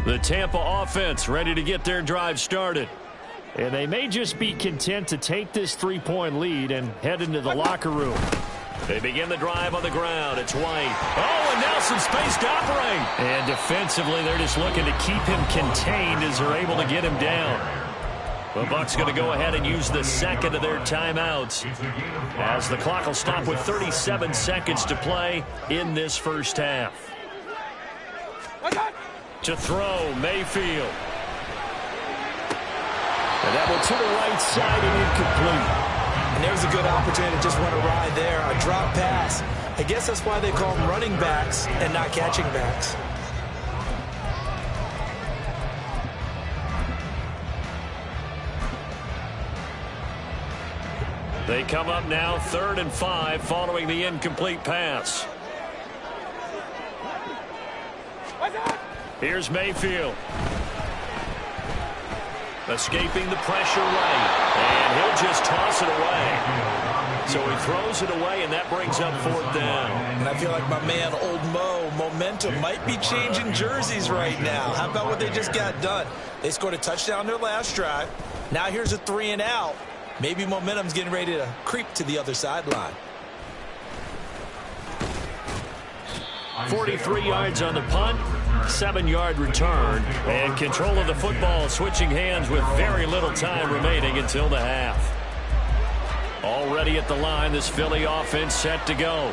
The Tampa offense ready to get their drive started. And they may just be content to take this 3-point lead and head into the locker room. They begin the drive on the ground. It's White. Oh, and now some space to operate. And defensively, they're just looking to keep him contained as they're able to get him down. The Bucs going to go ahead and use the second of their timeouts as the clock will stop with 37 seconds to play in this first half. To throw, Mayfield. And that one to the right side and incomplete. And there's a good opportunity to just want to ride there. A drop pass. I guess that's why they call them running backs and not catching backs. They come up now 3rd and 5 following the incomplete pass. Here's Mayfield. Escaping the pressure right. And he'll just toss it away. So he throws it away, and that brings up 4th down. And I feel like my man, Old Mo, momentum might be changing jerseys right now. How about what they just got done? They scored a touchdown their last drive. Now here's a 3 and out. Maybe momentum's getting ready to creep to the other sideline. 43 yards on the punt, 7-yard return, and control of the football switching hands with very little time remaining until the half. Already at the line, this Philly offense set to go.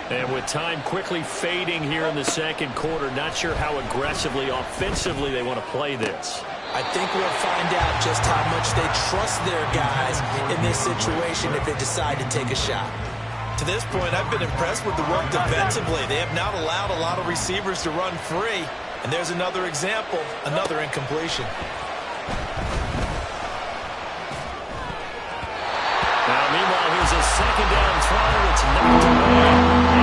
And with time quickly fading here in the second quarter, not sure how aggressively, offensively they want to play this. I think we'll find out just how much they trust their guys in this situation if they decide to take a shot. To this point, I've been impressed with the work defensively. They have not allowed a lot of receivers to run free. And there's another example, another incompletion. Now, meanwhile, here's a 2nd down throw. It's knocked away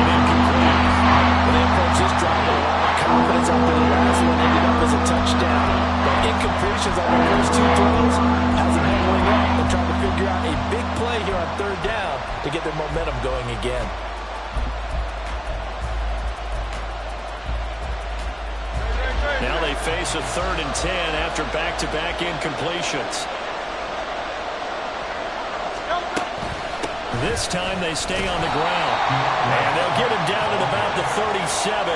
and incomplete. Well, they approach this drive with a lot of confidence after the last one ended up as a touchdown. But incompletions on the first 2 throws has them handling up and trying to figure out a big play here on 3rd down to get their momentum going again. Now they face a 3rd and 10 after back-to-back incompletions. This time they stay on the ground. And they'll get him down at about the 37,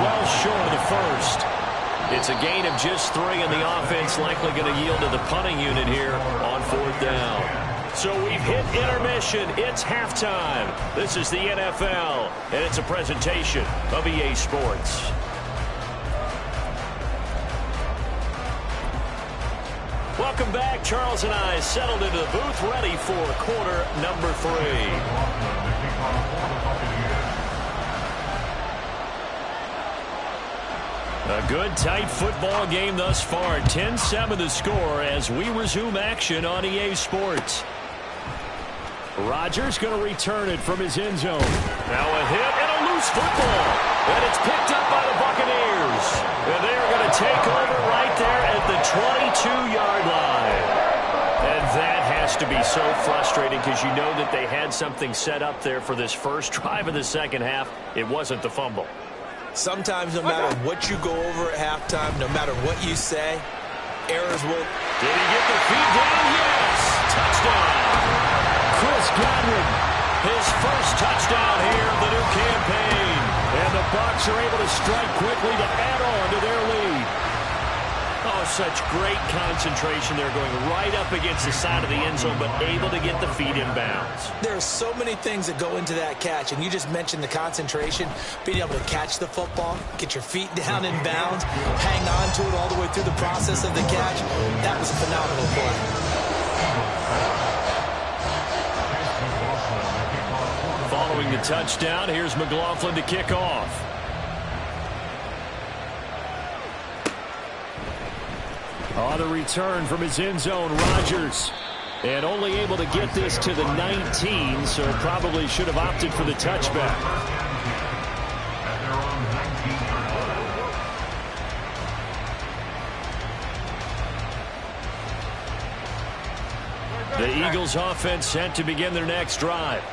well short of the first. It's a gain of just 3, and the offense likely going to yield to the punting unit here on 4th down. So we've hit intermission. It's halftime. This is the NFL, and it's a presentation of EA Sports. Welcome back. Charles and I settled into the booth, ready for quarter number 3. A good, tight football game thus far. 10-7 the score as we resume action on EA Sports. Rodgers going to return it from his end zone. Now a hit and a loose football. And it's picked up by the Buccaneers. And they're going to take over right there at the 22-yard line. And that has to be so frustrating because you know that they had something set up there for this first drive of the second half. It wasn't the fumble. Sometimes no matter what you go over at halftime, no matter what you say, errors will... Did he get the feet down? Yes! Touchdown! Chris Godwin, his first touchdown here of the new campaign. And the Bucs are able to strike quickly to add on to their lead. Oh, such great concentration. They're going right up against the side of the end zone, but able to get the feet in bounds. There are so many things that go into that catch, and you just mentioned the concentration, being able to catch the football, get your feet down in bounds, hang on to it all the way through the process of the catch. That was a phenomenal play. Following the touchdown, here's McLaughlin to kick off. On the return from his end zone, Rodgers. And only able to get this to the 19, so probably should have opted for the touchback. The Eagles offense set to begin their next drive.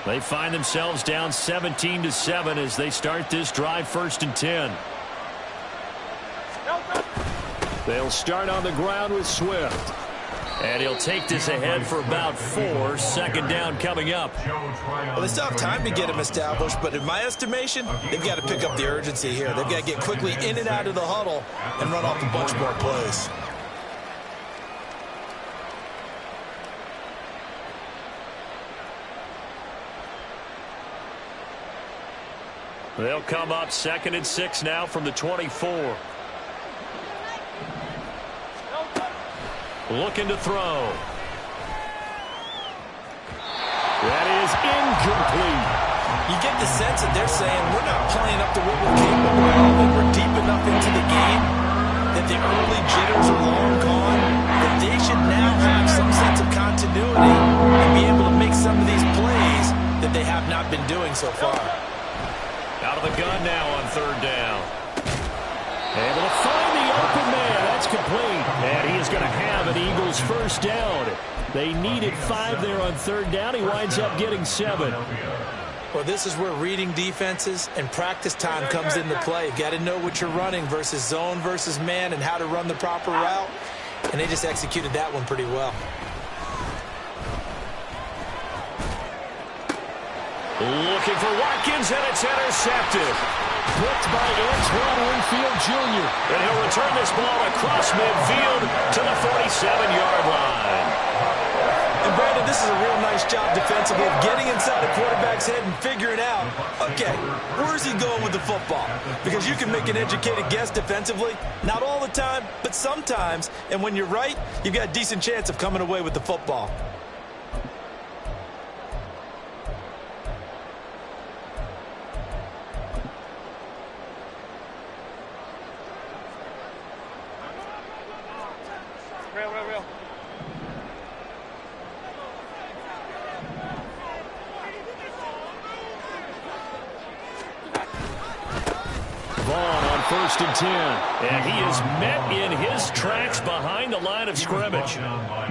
They find themselves down 17-7 as they start this drive 1st and 10. They'll start on the ground with Swift. And he'll take this ahead for about 4. Second down coming up. Well, they still have time to get him established, but in my estimation, they've got to pick up the urgency here. They've got to get quickly in and out of the huddle and run off a bunch more plays. They'll come up 2nd and 6 now from the 24. Looking to throw. That is incomplete. You get the sense that they're saying we're not playing up to what we're capable of, and we're deep enough into the game that the early jitters are long gone, that they should now have some sense of continuity and be able to make some of these plays that they have not been doing so far. Out of the gun now on 3rd down. Able to find the open man. That's complete. And he is going to have an Eagles first down. They needed 5 there on 3rd down. He winds up getting 7. Well, this is where reading defenses and practice time comes into play. You've got to know what you're running versus zone versus man and how to run the proper route. And they just executed that one pretty well. Looking for Watkins, and it's intercepted. Picked by Antoine Winfield Jr. And he'll return this ball across midfield to the 47-yard line. And Brandon, this is a real nice job defensively of getting inside the quarterback's head and figuring out, okay, where's he going with the football? Because you can make an educated guess defensively. Not all the time, but sometimes. And when you're right, you've got a decent chance of coming away with the football. On 1st and 10. And he is met in his tracks behind the line of scrimmage.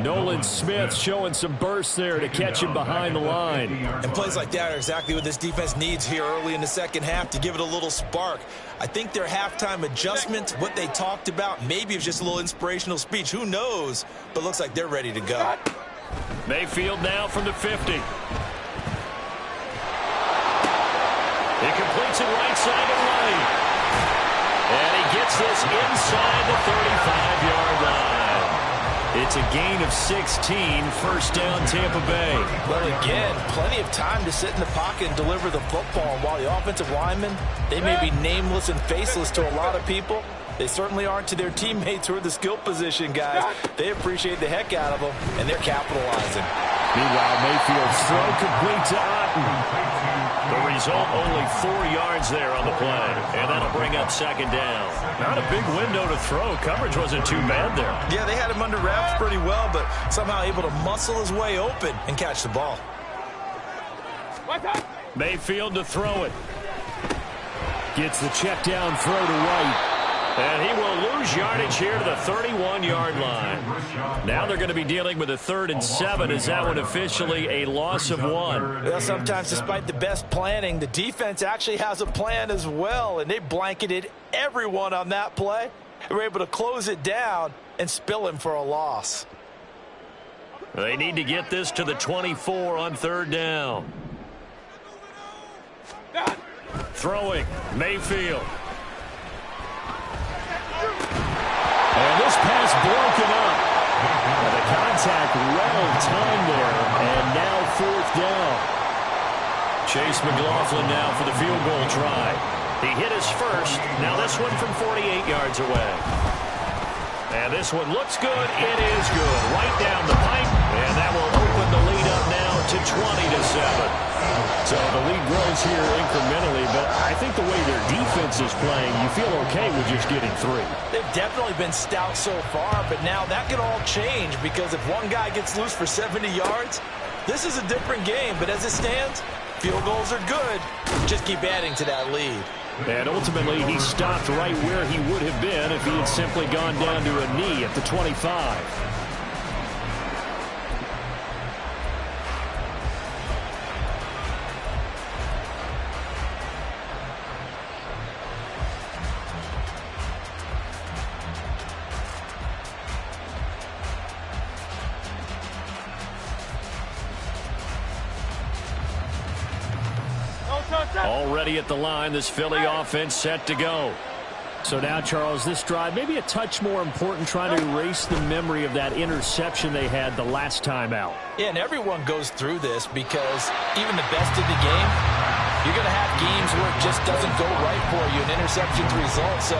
Nolan Smith showing some burst there to catch him behind the line. And plays like that are exactly what this defense needs here early in the second half to give it a little spark. I think their halftime adjustment, what they talked about, maybe it was just a little inspirational speech. Who knows? But looks like they're ready to go. Mayfield now from the 50. He completes it right side of lane. And he gets this inside the 35-yard line. It's a gain of 16, first down Tampa Bay. Well, again, plenty of time to sit in the pocket and deliver the football. And while the offensive linemen, they may be nameless and faceless to a lot of people, they certainly aren't to their teammates who are the skill position guys. They appreciate the heck out of them, and they're capitalizing. Meanwhile, Mayfield's throw complete to Otten. The result, only 4 yards there on the play, and that'll bring up 2nd down. Not a big window to throw. Coverage wasn't too bad there. Yeah, they had him under wraps pretty well, but somehow able to muscle his way open and catch the ball. Mayfield to throw it. Gets the check down throw to White. And he will lose yardage here to the 31-yard line. Now they're going to be dealing with a 3rd and 7. Is that one officially a loss of 1? Well, sometimes despite the best planning, the defense actually has a plan as well, and they blanketed everyone on that play. They were able to close it down and spill him for a loss. They need to get this to the 24 on 3rd down. Throwing, Mayfield. And this pass broken up. And the contact well timed there. And now 4th down. Chase McLaughlin now for the field goal try. He hit his first. Now this one from 48 yards away. And this one looks good. It is good. Right down the pipe. And that will open the lead up now to 20-7. So the lead grows here incrementally, but I think the way their defense is playing, you feel okay with just getting 3. They've definitely been stout so far, but now that could all change because if one guy gets loose for 70 yards, this is a different game. But as it stands, field goals are good. Just keep adding to that lead. And ultimately, he stopped right where he would have been if he had simply gone down to a knee at the 25. Already at the line, this Philly offense set to go. So now, Charles, this drive maybe a touch more important, trying to erase the memory of that interception they had the last time out. Yeah, and everyone goes through this because even the best in the game, you're going to have games where it just doesn't go right for you, and interceptions result. So,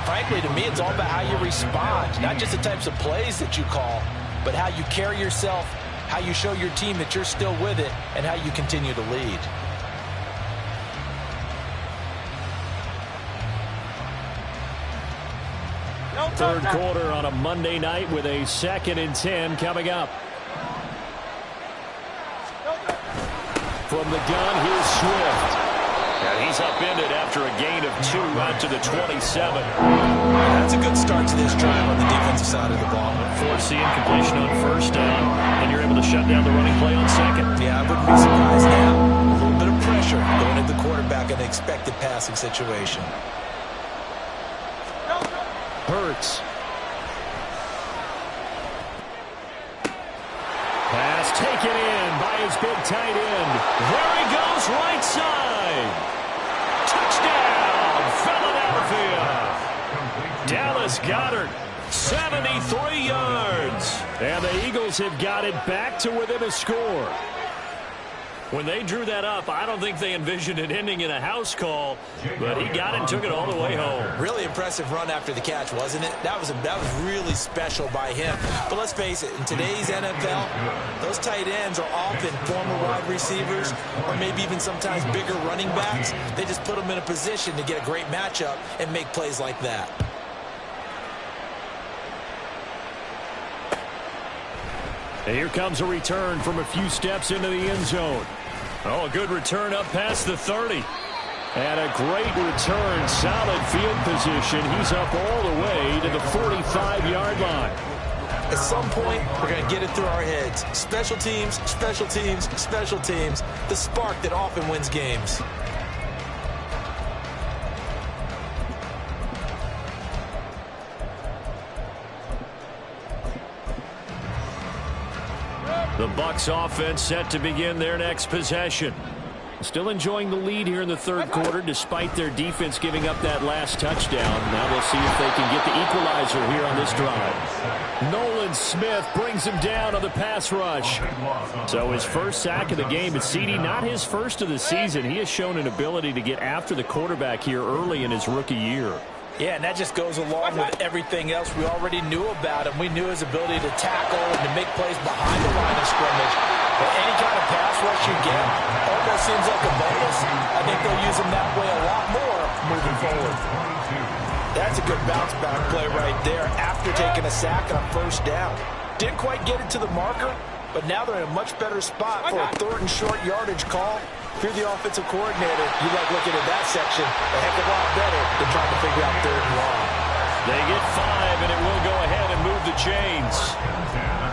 frankly, to me, it's all about how you respond, not just the types of plays that you call, but how you carry yourself, how you show your team that you're still with it, and how you continue to lead. Third quarter on a Monday night with a 2nd and 10 coming up. From the gun, here's Swift. And he's upended after a gain of 2 out to the 27. That's a good start to this drive on the defensive side of the ball. Force the incompletion on first down, and you're able to shut down the running play on second. Yeah, I wouldn't be surprised now. A little bit of pressure going at the quarterback in an expected passing situation. Hurts. Pass taken in by his big tight end. There he goes, right side. Touchdown, Philadelphia. Dallas Goedert, 73 yards. And the Eagles have got it back to within a score. When they drew that up, I don't think they envisioned it ending in a house call, but he got it and took it all the way home. Really impressive run after the catch, wasn't it? That was really special by him. But let's face it, in today's NFL, those tight ends are often former wide receivers or maybe even sometimes bigger running backs. They just put them in a position to get a great matchup and make plays like that. And here comes a return from a few steps into the end zone. Oh, a good return up past the 30. And a great return, solid field position. He's up all the way to the 45-yard line. At some point, we're going to get it through our heads. Special teams, special teams, special teams. The spark that often wins games. The Bucs offense set to begin their next possession. Still enjoying the lead here in the third quarter despite their defense giving up that last touchdown. Now we'll see if they can get the equalizer here on this drive. Nolan Smith brings him down on the pass rush. So his first sack of the game, but CD, not his first of the season. He has shown an ability to get after the quarterback here early in his rookie year. Yeah, and that just goes along with everything else we already knew about him. We knew his ability to tackle and to make plays behind the line of scrimmage. But any kind of pass rush you get almost seems like a bonus. I think they'll use him that way a lot more moving forward. That's a good bounce back play right there after taking a sack on first down. Didn't quite get it to the marker, but now they're in a much better spot for a third and short yardage call. If you're the offensive coordinator, you like looking at that section a heck of a lot better than trying to figure out third and long. They get 5, and it will go ahead and move the chains.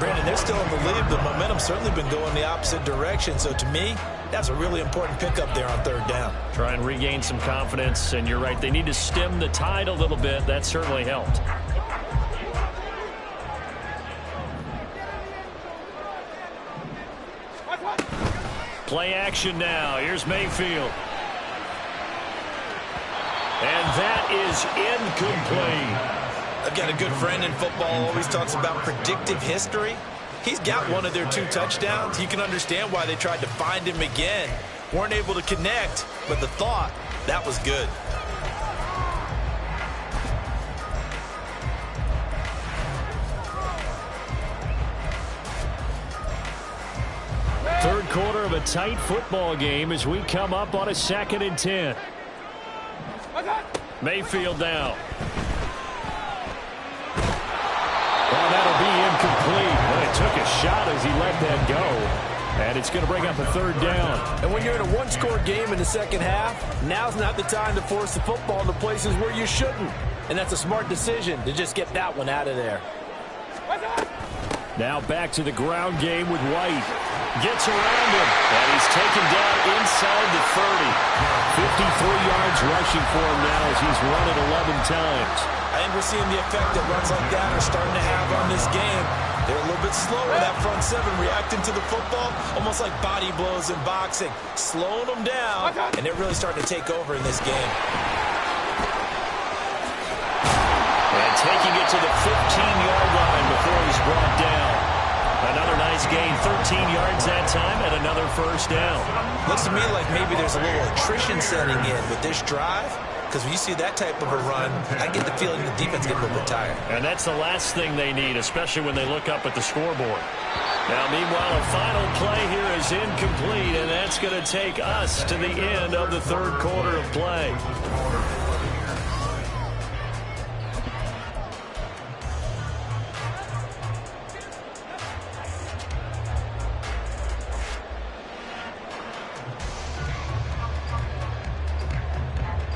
Brandon, they're still in the lead. The momentum's certainly been going the opposite direction. So to me, that's a really important pickup there on third down. Try and regain some confidence, and you're right. They need to stem the tide a little bit. That certainly helped. Play action now. Here's Mayfield. And that is incomplete. I've got a good friend in football, always talks about predictive history. He's got one of their 2 touchdowns. You can understand why they tried to find him again. Weren't able to connect, but the thought, that was good. Third quarter of a tight football game as we come up on a 2nd and 10. Mayfield now. Well, that'll be incomplete. Well, he took a shot as he let that go. And it's going to bring up a third down. And when you're in a one-score game in the second half, now's not the time to force the football into places where you shouldn't. And that's a smart decision to just get that one out of there. Now back to the ground game with White. Gets around him, and he's taken down inside the 30. 53 yards rushing for him now as he's run it 11 times. I think we're seeing the effect that runs like that are starting to have on this game. They're a little bit slower, that front seven, reacting to the football, almost like body blows in boxing, slowing them down, and they're really starting to take over in this game. And taking it to the 15-yard line before he's brought down. Another nice gain, 13 yards that time, and another first down. Looks to me like maybe there's a little attrition setting in with this drive, because when you see that type of a run, I get the feeling the defense gets a little bit tired. And that's the last thing they need, especially when they look up at the scoreboard. Now, meanwhile, a final play here is incomplete, and that's going to take us to the end of the third quarter of play.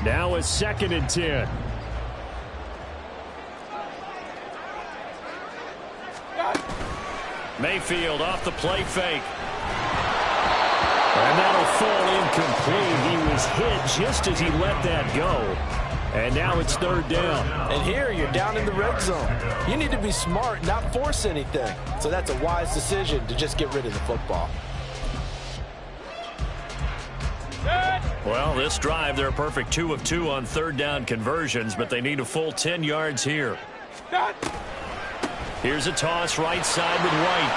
Now it's 2nd and 10. Mayfield off the play fake. And that'll fall incomplete. He was hit just as he let that go. And now it's 3rd down. And here you're down in the red zone. You need to be smart, not force anything. So that's a wise decision to just get rid of the football. Well, this drive, they're a perfect 2 of 2 on 3rd down conversions, but they need a full 10 yards here. Here's a toss right side with White.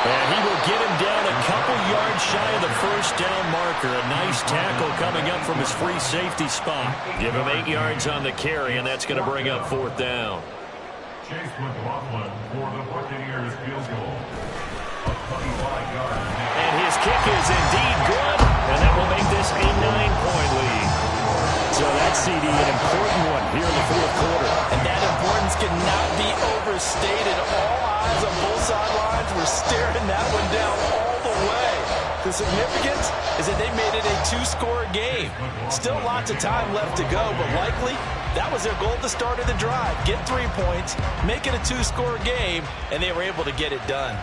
And he will get him down a couple yards shy of the first down marker. A nice tackle coming up from his free safety spot. Give him 8 yards on the carry, and that's going to bring up 4th down. Chase McLaughlin for the Buccaneers field goal. A 25-yard. And his kick is indeed good, and that will make this a 9-point lead. So that's, CD, an important one here in the 4th quarter. And that importance cannot be overstated. All eyes on both sidelines were staring that one down all the way. The significance is that they made it a 2-score game. Still lots of time left to go, but likely that was their goal at the start of the drive. Get 3 points, make it a 2-score game, and they were able to get it done.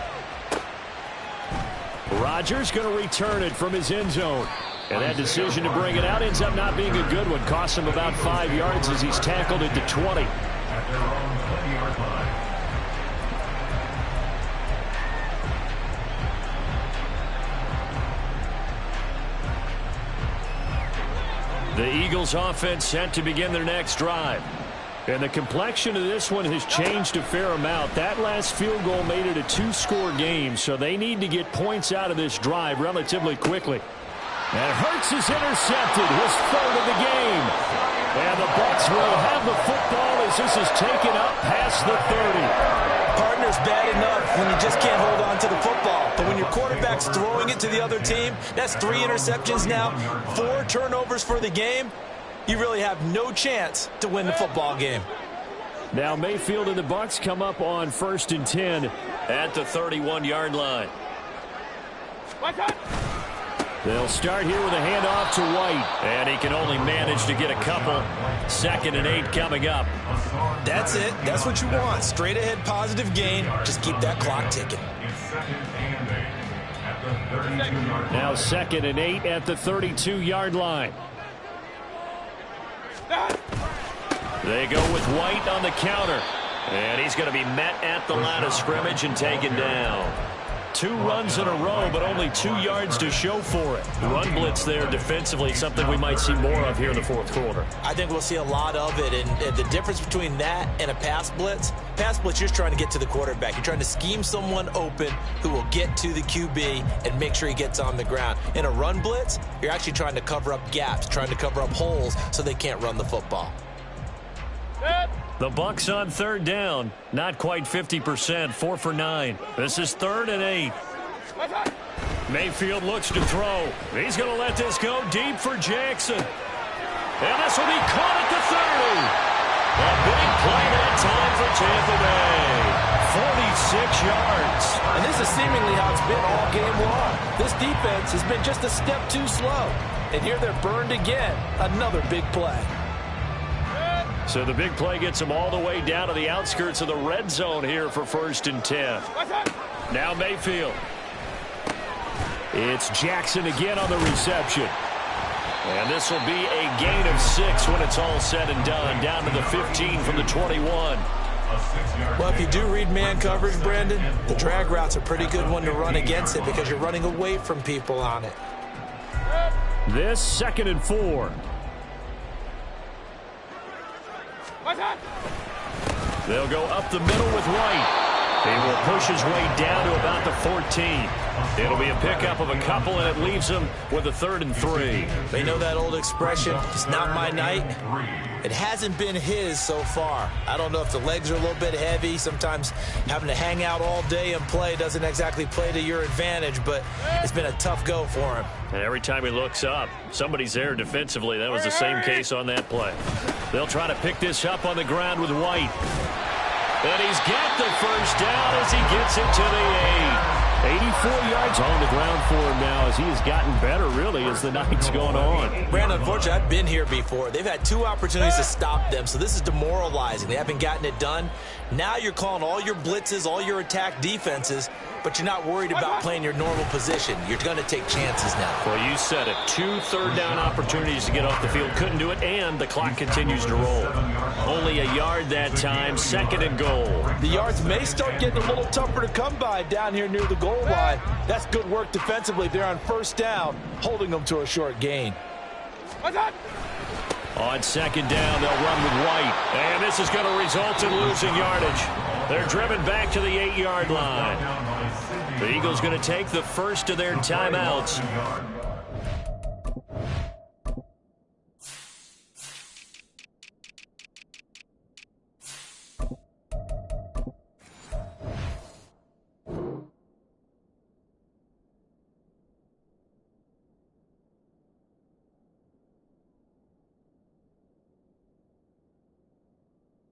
Rodgers going to return it from his end zone. And that decision to bring it out ends up not being a good one. Costs him about 5 yards as he's tackled at the 20. At their own 20-yard line. The Eagles offense set to begin their next drive. And the complexion of this one has changed a fair amount. That last field goal made it a 2-score game, so they need to get points out of this drive relatively quickly. And Hurts is intercepted, his 3rd of the game. And the Bucs will have the football as this is taken up past the 30. Partner's bad enough when you just can't hold on to the football. But when your quarterback's throwing it to the other team, that's 3 interceptions now, 4 turnovers for the game. You really have no chance to win the football game. Now Mayfield and the Bucs come up on 1st and 10 at the 31-yard line. They'll start here with a handoff to White. And he can only manage to get a couple. 2nd and 8 coming up. That's it. That's what you want. Straight ahead positive gain. Just keep that clock ticking. Now 2nd and 8 at the 32-yard line. They go with White on the counter. And he's going to be met at the line of scrimmage and taken down. 2 runs in a row, but only 2 yards to show for it. Run blitz there defensively, something we might see more of here in the 4th quarter. I think we'll see a lot of it, and the difference between that and a pass blitz, you're just trying to get to the quarterback. You're trying to scheme someone open who will get to the QB and make sure he gets on the ground. In a run blitz, you're actually trying to cover up gaps, trying to cover up holes so they can't run the football. The Bucs on 3rd down. Not quite 50%, 4 for 9. This is 3rd and 8. Mayfield looks to throw. He's going to let this go deep for Jackson. And this will be caught at the 30. A big play that time for Tampa Bay. 46 yards. And this is seemingly how it's been all game long. This defense has been just a step too slow. And here they're burned again. Another big play. So the big play gets them all the way down to the outskirts of the red zone here for 1st and 10. Now Mayfield. It's Jackson again on the reception. And this will be a gain of 6 when it's all said and done. Down to the 15 from the 21. A 6-yard Well, if you do read man coverage, Brandon, the drag route's a pretty good one to run against it because you're running away from people on it. This 2nd and 4. They'll go up the middle with White. He will push his way down to about the 14. It'll be a pickup of a couple, and it leaves him with a 3rd and 3. They know that old expression, it's not my night. It hasn't been his so far. I don't know if the legs are a little bit heavy. Sometimes having to hang out all day and play doesn't exactly play to your advantage, but it's been a tough go for him. And every time he looks up, somebody's there defensively. That was the same case on that play. They'll try to pick this up on the ground with White. And he's got the first down as he gets it to the 8. 84 yards on the ground for him now as he has gotten better, really, as the night's going on. Brandon, unfortunately, I've been here before. They've had 2 opportunities to stop them, so this is demoralizing. They haven't gotten it done. Now you're calling all your blitzes, all your attack defenses, but you're not worried about playing your normal position. You're going to take chances now. Well, you said it. 2 third-down opportunities to get off the field. Couldn't do it, and the clock continues to roll. Only a yard that time, 2nd and goal. The yards may start getting a little tougher to come by down here near the goal line. That's good work defensively. They're on 1st down, holding them to a short gain. On 2nd down, they'll run with White. And this is going to result in losing yardage. They're driven back to the 8-yard line. The Eagles going to take the first of their timeouts.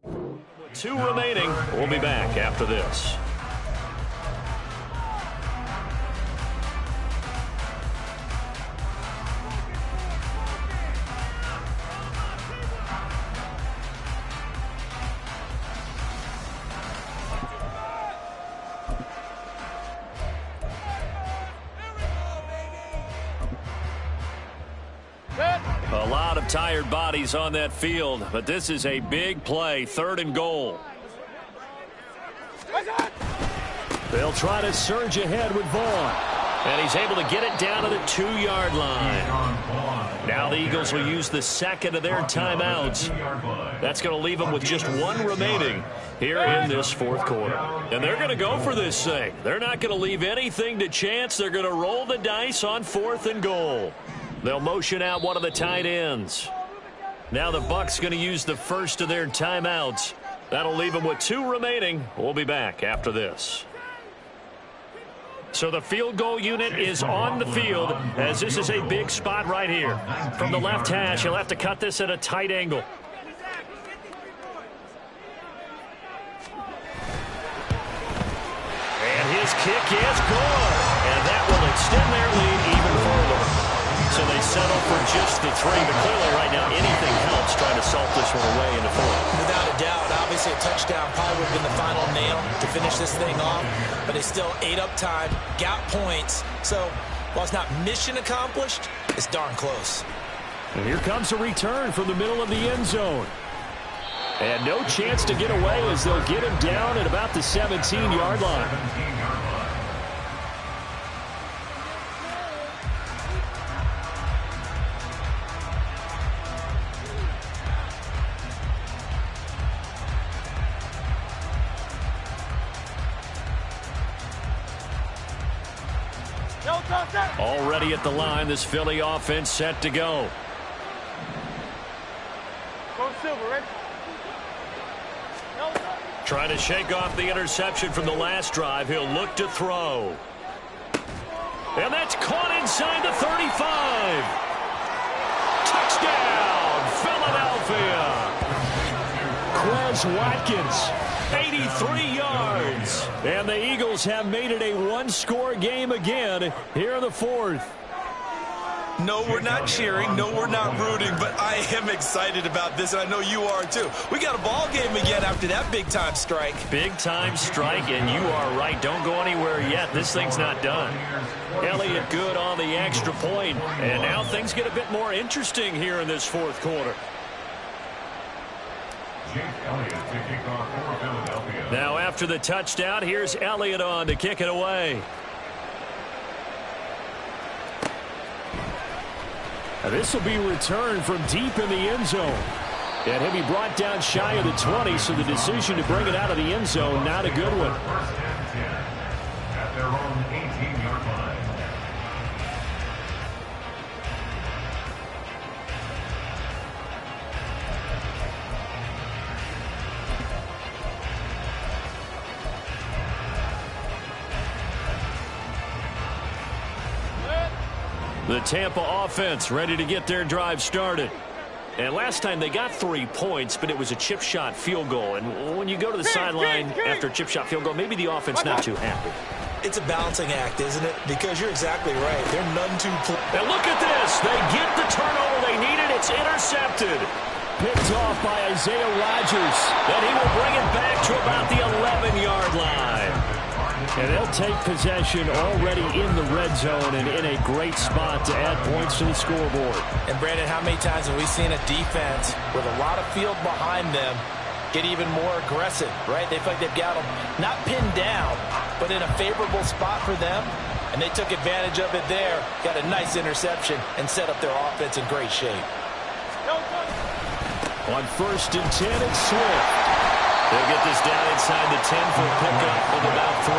With 2 remaining, we'll be back after this. A lot of tired bodies on that field, but this is a big play, 3rd and goal. They'll try to surge ahead with Vaughn, and he's able to get it down to the 2-yard line. Now the Eagles will use the 2nd of their timeouts. That's going to leave them with just 1 remaining here in this 4th quarter. And they're going to go for this thing. They're not going to leave anything to chance. They're going to roll the dice on 4th and goal. They'll motion out one of the tight ends. Now the Bucs going to use the first of their timeouts. That'll leave them with 2 remaining. We'll be back after this. So the field goal unit is on the field as this is a big spot right here. From the left hash, he'll have to cut this at a tight angle. And his kick is good. And that will extend their lead even further. So they settle for just the 3, but clearly right now anything helps trying to salt this one away in the 4th. Without a doubt, obviously a touchdown probably would have been the final nail to finish this thing off, but they still ate up time, got points. So while it's not mission accomplished, it's darn close. And here comes a return from the middle of the end zone. And no chance to get away as they'll get him down at about the 17-yard line. Already at the line, this Philly offense set to go. Trying to shake off the interception from the last drive. He'll look to throw. And that's caught inside the 35. Touchdown, Philadelphia. Quez Watkins, 83 yards. And the Eagles have made it a 1-score game again here in the 4th. No, we're not cheering. No, we're not rooting, but I am excited about this, and I know you are too. We got a ball game again after that big-time strike. Big-time strike, and you are right. Don't go anywhere yet. This thing's not done. Elliott good on the extra point, and now things get a bit more interesting here in this 4th quarter. Jake Elliott to kick off for Philadelphia. Now after the touchdown, here's Elliott on to kick it away. This will be returned from deep in the end zone. And he'll be brought down shy of the 20, so the decision to bring it out of the end zone, not a good one. First and 10 at their own 18-yard line. The Tampa offense ready to get their drive started. And last time they got 3 points, but it was a chip shot field goal. And when you go to the sideline after a chip shot field goal, maybe the offense not too happy. It's a balancing act, isn't it? Because you're exactly right. They're none too close. And look at this. They get the turnover they needed. It's intercepted. Picked off by Isaiah Rodgers. Then he will bring it back to about the 11-yard line. And they'll take possession already in the red zone and in a great spot to add points to the scoreboard. And, Brandon, how many times have we seen a defense with a lot of field behind them get even more aggressive, right? They feel like they've got them not pinned down, but in a favorable spot for them. And they took advantage of it there, got a nice interception, and set up their offense in great shape. On first and 10, it's Swift. They'll get this down inside the 10 for a pickup of about 3.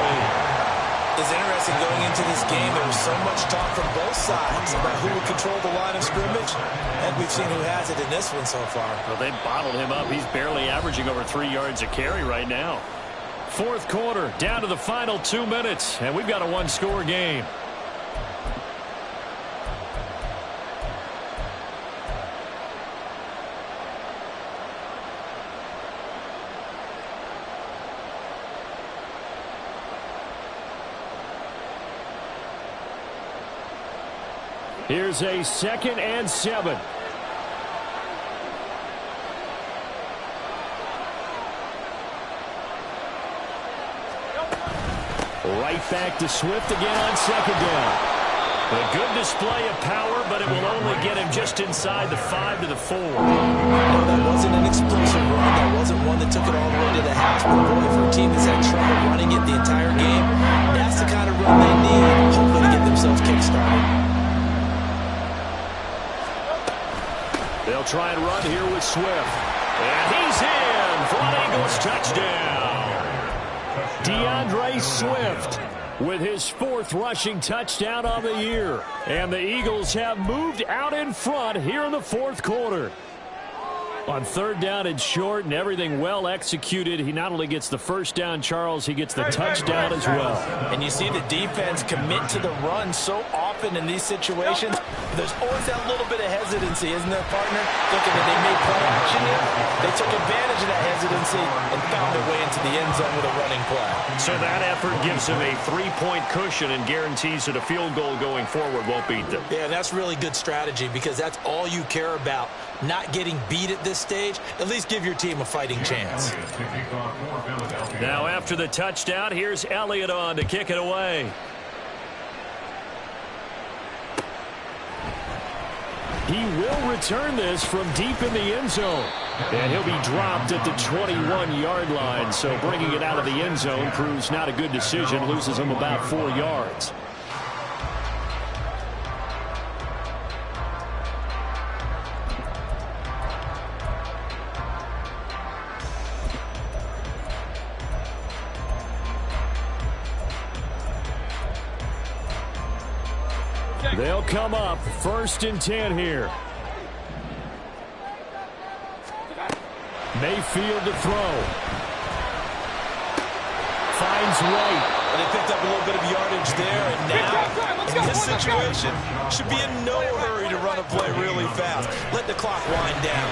It's interesting going into this game. There was so much talk from both sides about who would control the line of scrimmage, and we've seen who has it in this one so far. Well, they bottled him up. He's barely averaging over 3 yards a carry right now. Fourth quarter, down to the final 2 minutes, and we've got a one-score game. Here's a 2nd and 7. Right back to Swift again on 2nd down. A good display of power, but it will only get him just inside the 5 to the 4. No, that wasn't an explosive run. That wasn't one that took it all the way to the house. But, boy, for a team that's had trouble running it the entire game, that's the kind of run they need, hopefully, to get themselves kick-started. They'll try and run here with Swift. And he's in for an Eagles touchdown. DeAndre Swift with his 4th rushing touchdown on the year. And the Eagles have moved out in front here in the 4th quarter. On 3rd down and short and everything well executed, he not only gets the first down, Charles, he gets the touchdown as well. And you see the defense commit to the run so often in these situations. There's always that little bit of hesitancy, isn't there, partner? Thinking that they may play action here. They took advantage of that hesitancy and found their way into the end zone with a running play. So that effort gives him a 3-point cushion and guarantees that a field goal going forward won't beat them. Yeah, that's really good strategy because that's all you care about. Not getting beat at this stage, at least give your team a fighting chance. Now after the touchdown, here's Elliott on to kick it away. He will return this from deep in the end zone. And he'll be dropped at the 21-yard line. So bringing it out of the end zone proves not a good decision. Loses him about 4 yards. They'll come up 1st and 10 here. Mayfield to throw. Finds White. And they picked up a little bit of yardage there, and now, in this situation, should be in no hurry to run a play really fast. Let the clock wind down.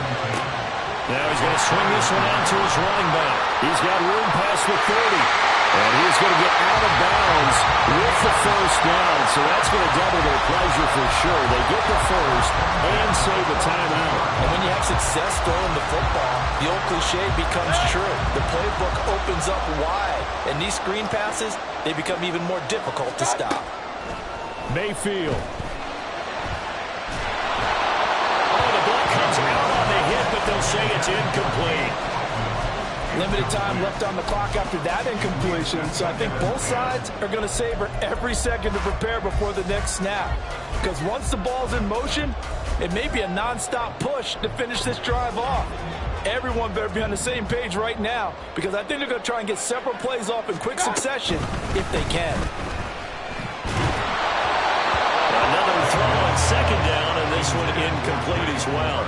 Now he's going to swing this one out to his running back. He's got room past the 30. And he's going to get out of bounds with the first down. So that's going to double their pleasure for sure. They get the first and save a timeout. And when you have success throwing the football, the old cliche becomes true. The playbook opens up wide. And these screen passes, they become even more difficult to stop. Mayfield. Oh, the ball comes out on the hit, but they'll say it's incomplete. Limited time left on the clock after that incompletion, so I think both sides are going to savor every second to prepare before the next snap. Because once the ball's in motion, it may be a non-stop push to finish this drive off. Everyone better be on the same page right now, because I think they're going to try and get several plays off in quick succession if they can. Another throw on second down, and this one incomplete as well.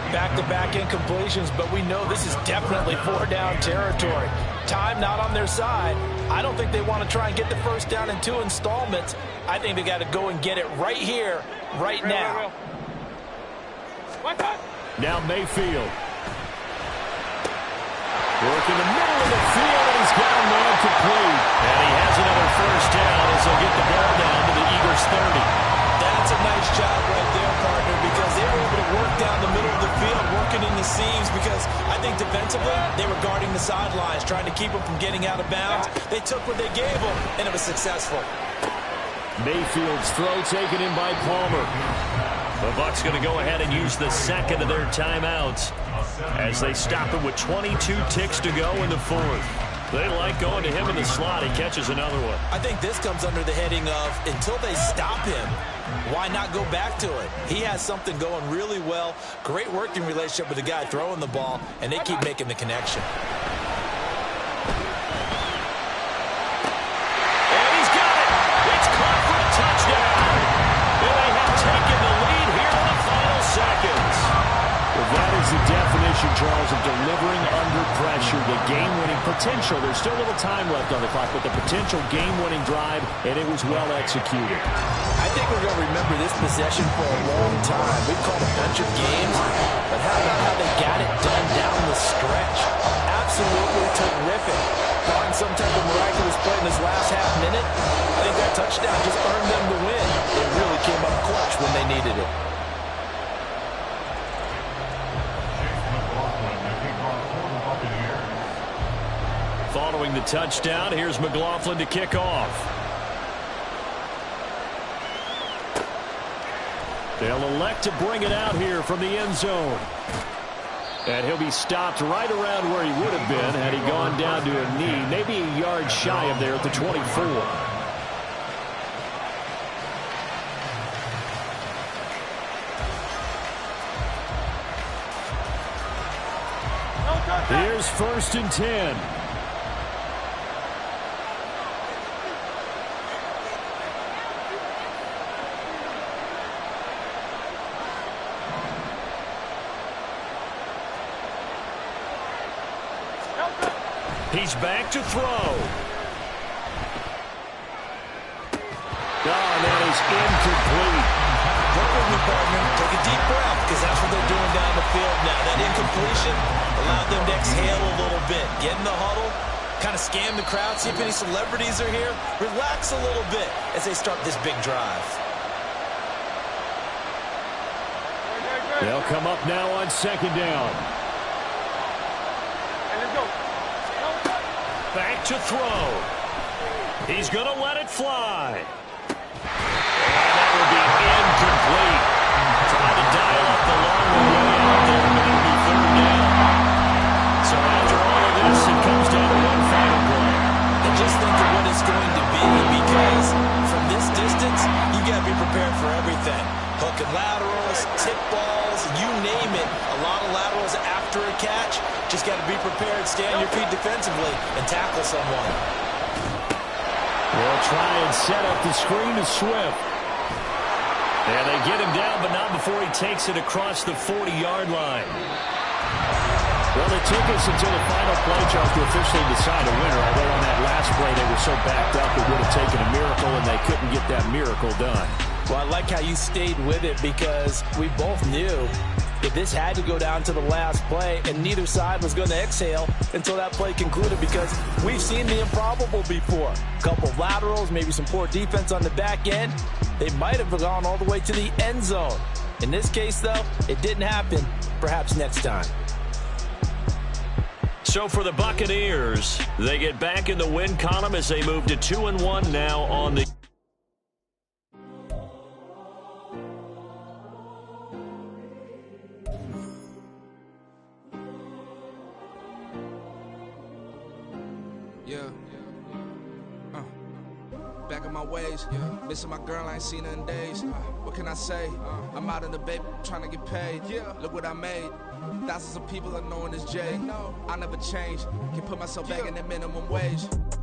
Back-to-back incompletions, but we know this is definitely four-down territory. Time not on their side. I don't think they want to try and get the first down in 2 installments. I think they got to go and get it right here, right now. Now Mayfield. Working the middle of the field, and he's got a man complete. And he has another first down as he'll get the ball down to the Eagles' 30. That's a nice job right there, partner, because they were able to work down the middle of the field, working in the seams, because I think defensively they were guarding the sidelines, trying to keep them from getting out of bounds. They took what they gave them, and it was successful. Mayfield's throw taken in by Palmer. The Bucs going to go ahead and use the second of their timeouts as they stop it with 22 ticks to go in the fourth. They like going to him in the slot. He catches another one. I think this comes under the heading of until they stop him, why not go back to it? He has something going really well. Great working relationship with the guy throwing the ball, and they keep making the connection. And he's got it. It's caught for a touchdown. And they have taken the lead here in the final seconds. Well, that is the definition, Charles, of delivering under pressure. The game-winning potential. There's still a little time left on the clock, but the potential game-winning drive, and it was well executed. I think we're going to remember this possession for a long time. We've called a bunch of games, but how about how they got it done down the stretch? Absolutely terrific. Barring some type of miraculous play in this last half minute, I think that touchdown just earned them the win. It really came up clutch when they needed it. Following the touchdown, here's McLaughlin to kick off. They'll elect to bring it out here from the end zone. And he'll be stopped right around where he would have been had he gone down to a knee, maybe a yard shy of there at the 24. Here's 1st and 10. He's back to throw. And that is incomplete. Work with me, partner. Take a deep breath, because that's what they're doing down the field now. That incompletion allowed them to exhale a little bit. Get in the huddle, kind of scan the crowd, see if any celebrities are here. Relax a little bit as they start this big drive. They'll come up now on 2nd down. Back to throw. He's going to let it fly. And that will be incomplete. Trying to dial up the long way out there, but it'll be 3rd down. So after all of this, it comes down to one final play. And just think of what it's going to be, because from this distance, you got to be prepared for everything. Hook and laterals, tip balls, you name it. A lot of laterals after a catch. Just got to be prepared, stay on your feet defensively, and tackle someone. They'll try and set up the screen to Swift. And they get him down, but not before he takes it across the 40-yard line. Well, it took us until the final play, Charles, to officially decide a winner. Although on that last play they were so backed up it would have taken a miracle, and they couldn't get that miracle done. Well, I like how you stayed with it, because we both knew that this had to go down to the last play, and neither side was going to exhale until that play concluded, because we've seen the improbable before. A couple of laterals, maybe some poor defense on the back end. They might have gone all the way to the end zone. In this case, though, it didn't happen. Perhaps next time. So for the Buccaneers, they get back in the win column as they move to 2-1 now on the Yeah. Back in my ways, missing my girl, I ain't seen her in days. What can I say? I'm out in the baby, trying to get paid. Look what I made. Thousands of people are knowing this Jay. I never change. Can put myself back in the minimum wage.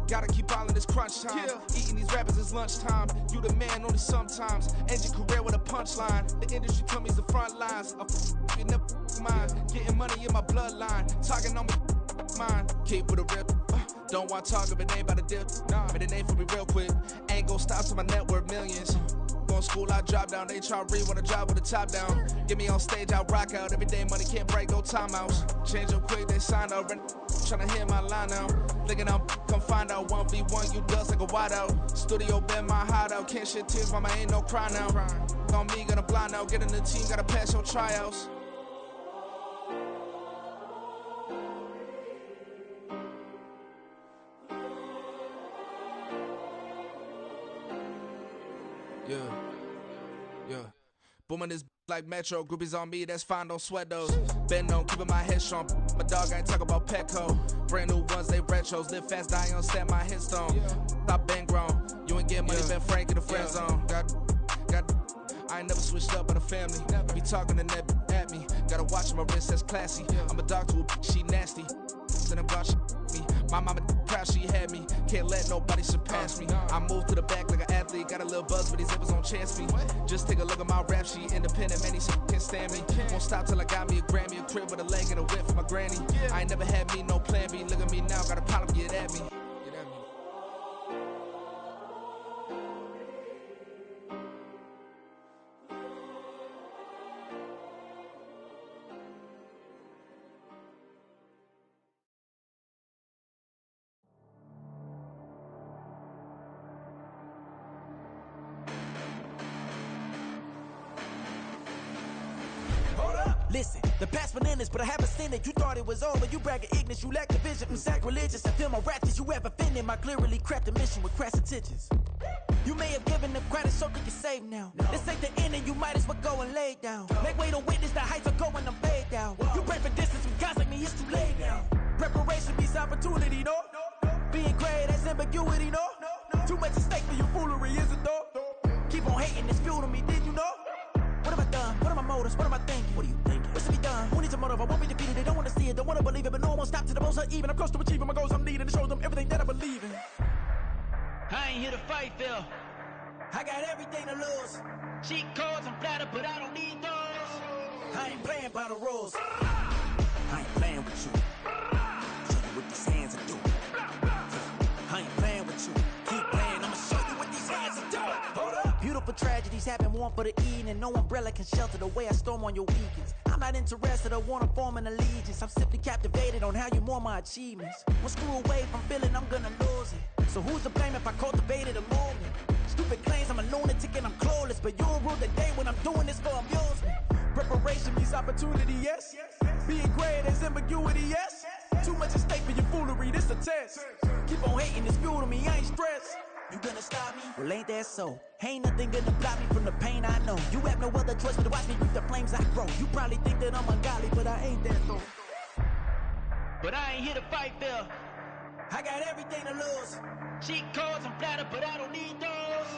Gotta keep all in this crunch time. Eating these rappers is lunchtime. You the man only sometimes. End your career with a punchline. The industry told me it's the front lines. You never mind. Getting money in my bloodline. Talking on me, mine. Keep with a rip. Don't want to talk if it ain't about a dip. But it ain't for me real quick. Ain't gon' stop till my net worth millions. Going school, I drop down. They try to read when I drop with the top down. Get me on stage, I rock out. Every day money can't break, no timeouts. Change up quick, they signed up. Tryna hear my line now. Thinking I'm come find out 1v1, you dust like a wideout. Studio been my hideout. Can't shed tears, mama ain't no cry now. On me, gonna blind out. Get in the team, gotta pass your tryouts. Yeah. Booming this like Metro. Groupies on me, that's fine, don't sweat those. Been on, keeping my head strong. My dog ain't talk about Petco. Brand new ones, they retros. Live fast, die on set, my headstone. Stop been grown. You ain't getting money, been Frank in the friend zone. I ain't never switched up on the family. Be talking to that at me. Gotta watch my wrist, that's classy. I'm a dog to a she nasty. Then I'm glad she me. My mama proud she had me. Can't let nobody surpass me. I move to the back like an athlete. Got a little buzz, but these zippers don't chance me. Just take a look at my rap sheet. Independent, man, these can't stand me. Won't stop till I got me a Grammy. A crib with a leg and a whip for my granny. I ain't never had me, no plan B. Look at me now, got a problem, get at me. Listen, the past bananas, but I haven't seen it. You thought it was over, you bragging ignorance, you lack the vision. I'm sacrilegious, I feel my ratchets, you have offended my clearly crafted mission with crass intentions. You may have given them credit so they can save now. This ain't the end and you might as well go and lay down. Make way to witness the heights are going, I'm paid down. You pray for distance with guys like me, it's too late now. Preparation means opportunity, no? Being great, that's ambiguity, no? Too much at stake for your foolery, is it though? Keep on hating, it's fuel to me, did you know? What have I done? What are my motives? What am I thinking? What are you thinking? What's to be done? Who needs a motive? I won't be defeated. They don't want to see it, don't want to believe it, but no one won't stop to the most even. I'm close to achieving my goals. I'm needing to show them everything that I believe in. I ain't here to fight, Phil. I got everything to lose. Cheat codes, I'm flattered, but I don't need those. I ain't playing by the rules. I ain't playing with you. Show you what these hands are doing. I ain't playing with you. Keep playing, I'ma show you what these hands are doing. Hold up. Beautiful tragedies happen, one for the eating, and no umbrella can shelter the way I storm on your weekends. I'm not interested or wanna form an allegiance. I'm simply captivated on how you mourn my achievements. One screw away from feeling I'm gonna lose it. So who's to blame if I cultivated a movement? Stupid claims I'm a lunatic and I'm clueless, but you'll rule the day when I'm doing this for amusement. Preparation means opportunity, yes. Being great is ambiguity, yes. Too much at stake for your foolery, this a test. Keep on hating, it's fuel to me, I ain't stressed. You gonna stop me? Well, ain't that so? Ain't nothing gonna block me from the pain I know. You have no other choice but to watch me reap the flames I grow. You probably think that I'm ungodly, but I ain't that though. But I ain't here to fight, Phil. I got everything to lose. Cheat codes, I'm flattered, but I don't need those.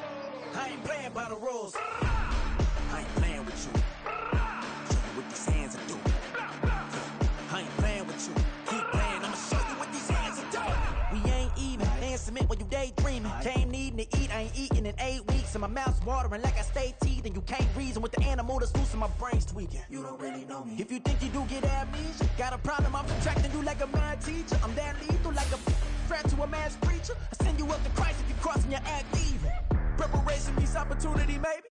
I ain't playing by the rules. I ain't playing with you. Show you what these hands are doing. I ain't playing with you. Keep playing, I'ma show you what these hands are doing. We ain't even. They ain't submit when you daydreaming. Came needing to eat, I ain't eating in 8 weeks. And my mouth's watering like I stay teeth. And you can't reason with the animal that's loose and my brain's tweaking. You don't really know me. If you think you do get amnesia, got a problem, I'm subtracting you like a mad teacher. I'm that lethal like a threat to a mass preacher. I send you up to Christ if you crossing your act even. Preparation means opportunity, maybe.